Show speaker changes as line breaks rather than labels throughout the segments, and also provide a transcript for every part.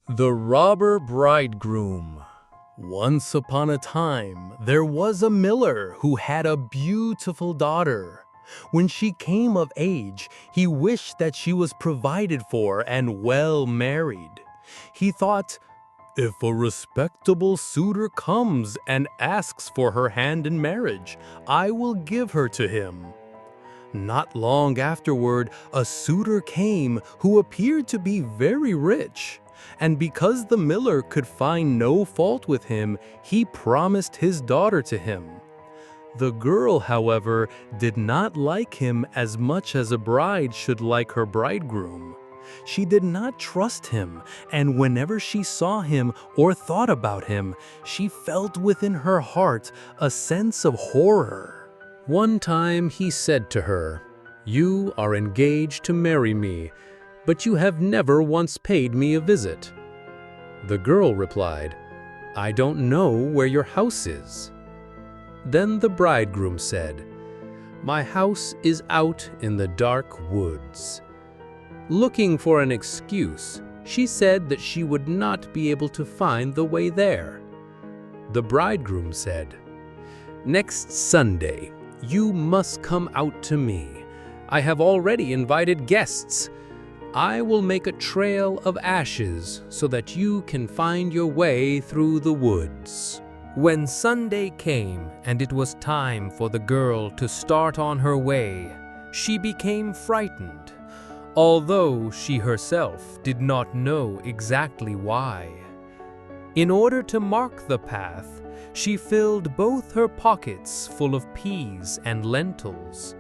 The Robber Bridegroom. Once upon a time, there was a miller who had a beautiful daughter. When she came of age, he wished that she was provided for and well married. He thought, if a respectable suitor comes and asks for her hand in marriage, I will give her to him. Not long afterward, a suitor came who appeared to be very rich. And because the miller could find no fault with him, he promised his daughter to him. The girl, however, did not like him as much as a bride should like her bridegroom. She did not trust him, and whenever she saw him or thought about him, she felt within her heart a sense of horror. One time he said to her, "You are engaged to marry me, but you have never once paid me a visit." The girl replied, "I don't know where your house is." Then the bridegroom said, "My house is out in the dark woods." Looking for an excuse, she said that she would not be able to find the way there. The bridegroom said, "Next Sunday, you must come out to me. I have already invited guests. I will make a trail of ashes so that you can find your way through the woods." When Sunday came and it was time for the girl to start on her way, she became frightened, although she herself did not know exactly why. In order to mark the path, she filled both her pockets full of peas and lentils.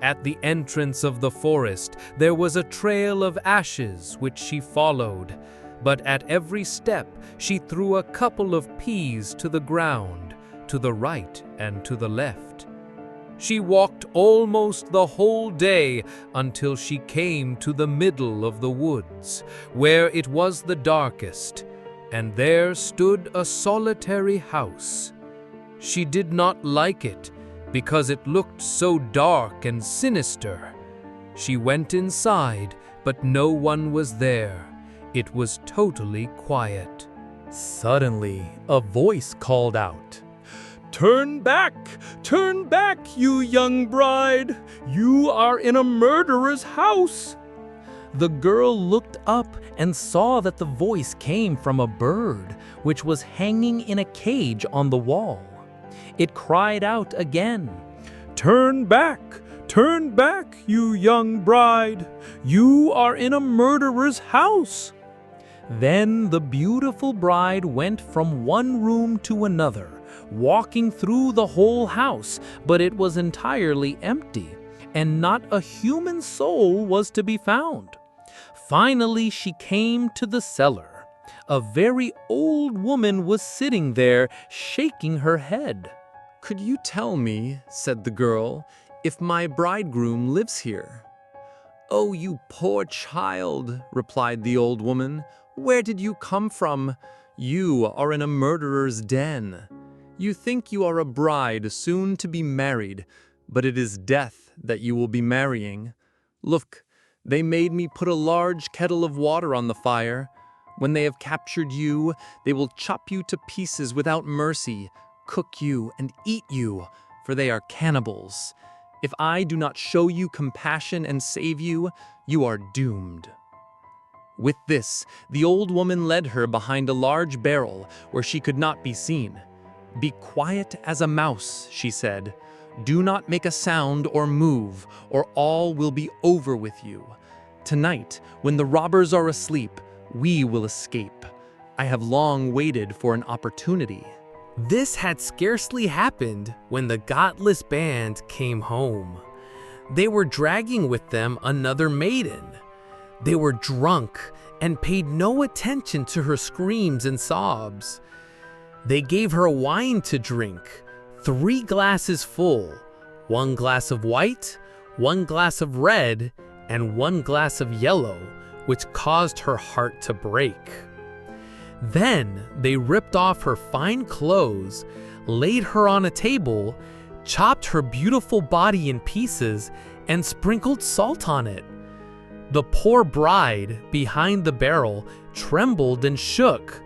At the entrance of the forest, there was a trail of ashes which she followed, but at every step she threw a couple of peas to the ground, to the right and to the left. She walked almost the whole day until she came to the middle of the woods, where it was the darkest, and there stood a solitary house. She did not like it, because it looked so dark and sinister. She went inside, but no one was there. It was totally quiet. Suddenly, a voice called out, "Turn back! Turn back, you young bride! You are in a murderer's house!" The girl looked up and saw that the voice came from a bird, which was hanging in a cage on the wall. It cried out again, "Turn back! Turn back, you young bride! You are in a murderer's house!" Then the beautiful bride went from one room to another, walking through the whole house, but it was entirely empty, and not a human soul was to be found. Finally, she came to the cellar. A very old woman was sitting there, shaking her head. "Could you tell me," said the girl, "if my bridegroom lives here?" "Oh, you poor child," replied the old woman. "Where did you come from? You are in a murderer's den. You think you are a bride soon to be married, but it is death that you will be marrying. Look, they made me put a large kettle of water on the fire. When they have captured you, they will chop you to pieces without mercy, cook you and eat you, for they are cannibals. If I do not show you compassion and save you, you are doomed." With this, the old woman led her behind a large barrel where she could not be seen. "Be quiet as a mouse," she said. "Do not make a sound or move, or all will be over with you. Tonight, when the robbers are asleep, we will escape. I have long waited for an opportunity." This had scarcely happened when the godless band came home. They were dragging with them another maiden. They were drunk and paid no attention to her screams and sobs. They gave her wine to drink, 3 glasses full, 1 glass of white, 1 glass of red, and 1 glass of yellow, which caused her heart to break. Then they ripped off her fine clothes, laid her on a table, chopped her beautiful body in pieces, and sprinkled salt on it. The poor bride, behind the barrel, trembled and shook,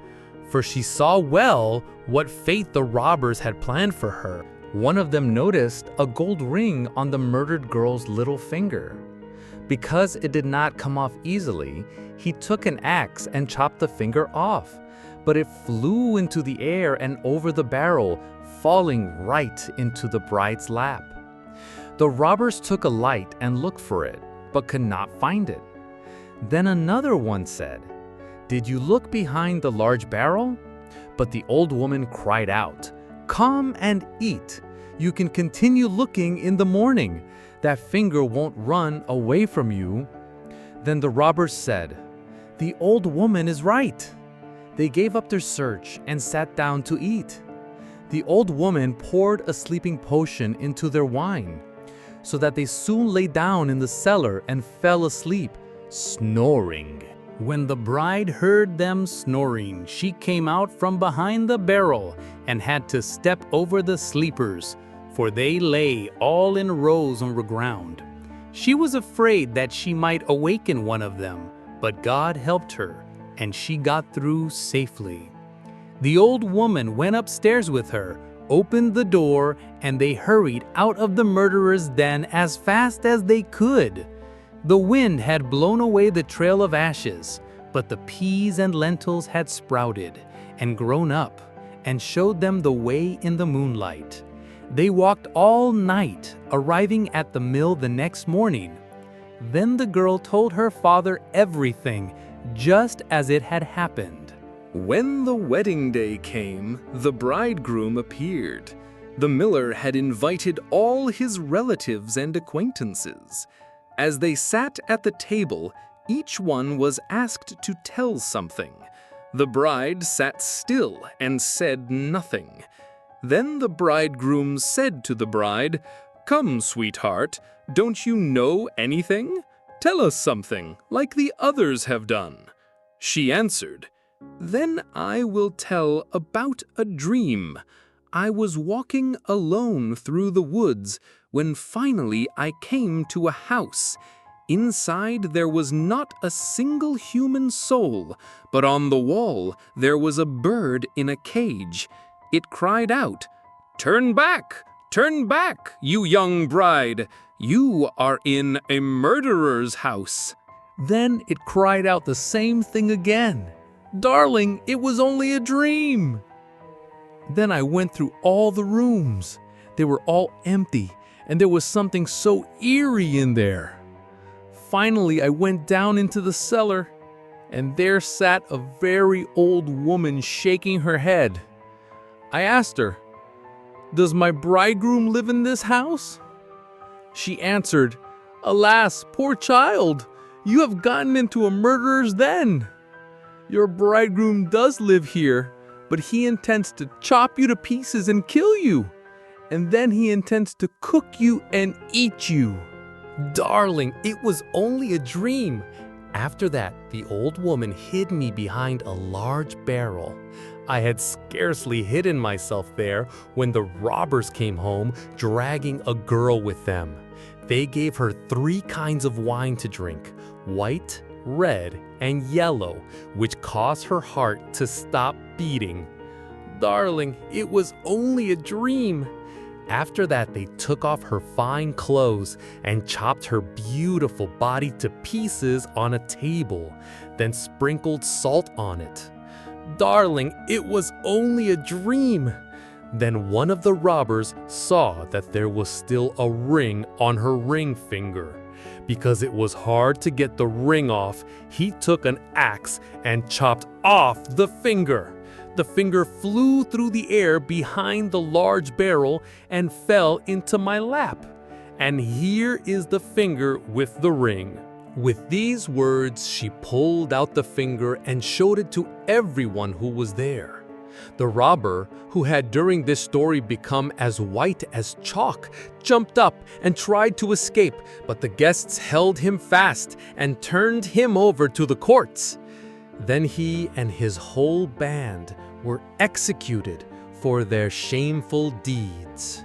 for she saw well what fate the robbers had planned for her. One of them noticed a gold ring on the murdered girl's little finger. Because it did not come off easily, he took an axe and chopped the finger off, but it flew into the air and over the barrel, falling right into the bride's lap. The robbers took a light and looked for it, but could not find it. Then another one said, "Did you look behind the large barrel?" But the old woman cried out, "Come and eat. You can continue looking in the morning. That finger won't run away from you." Then the robbers said, "The old woman is right." They gave up their search and sat down to eat. The old woman poured a sleeping potion into their wine, so that they soon lay down in the cellar and fell asleep, snoring. When the bride heard them snoring, she came out from behind the barrel and had to step over the sleepers, for they lay all in rows on the ground. She was afraid that she might awaken one of them, but God helped her, and she got through safely. The old woman went upstairs with her, opened the door, and they hurried out of the murderer's den as fast as they could. The wind had blown away the trail of ashes, but the peas and lentils had sprouted and grown up and showed them the way in the moonlight. They walked all night, arriving at the mill the next morning. Then the girl told her father everything, just as it had happened.
When the wedding day came, the bridegroom appeared. The miller had invited all his relatives and acquaintances. As they sat at the table, each one was asked to tell something. The bride sat still and said nothing. Then the bridegroom said to the bride, "Come, sweetheart, don't you know anything? Tell us something, like the others have done." She answered, "Then I will tell about a dream. I was walking alone through the woods when finally I came to a house. Inside there was not a single human soul, but on the wall there was a bird in a cage. It cried out, 'Turn back, you young bride. You are in a murderer's house.'"
Then it cried out the same thing again. "Darling, it was only a dream." Then I went through all the rooms. They were all empty, and there was something so eerie in there. Finally, I went down into the cellar, and there sat a very old woman shaking her head. I asked her, "Does my bridegroom live in this house?" She answered, "Alas, poor child, you have gotten into a murderer's den. Your bridegroom does live here, but he intends to chop you to pieces and kill you, and then he intends to cook you and eat you." Darling, it was only a dream. After that, the old woman hid me behind a large barrel. I had scarcely hidden myself there when the robbers came home, dragging a girl with them. They gave her 3 kinds of wine to drink, white, red, and yellow, which caused her heart to stop beating. Darling, it was only a dream. After that, they took off her fine clothes and chopped her beautiful body to pieces on a table, then sprinkled salt on it. Darling, it was only a dream. Then one of the robbers saw that there was still a ring on her ring finger. Because it was hard to get the ring off, he took an axe and chopped off the finger. The finger flew through the air behind the large barrel and fell into my lap. And here is the finger with the ring. With these words, she pulled out the finger and showed it to everyone who was there. The robber, who had during this story become as white as chalk, jumped up and tried to escape, but the guests held him fast and turned him over to the courts. Then he and his whole band were executed for their shameful deeds.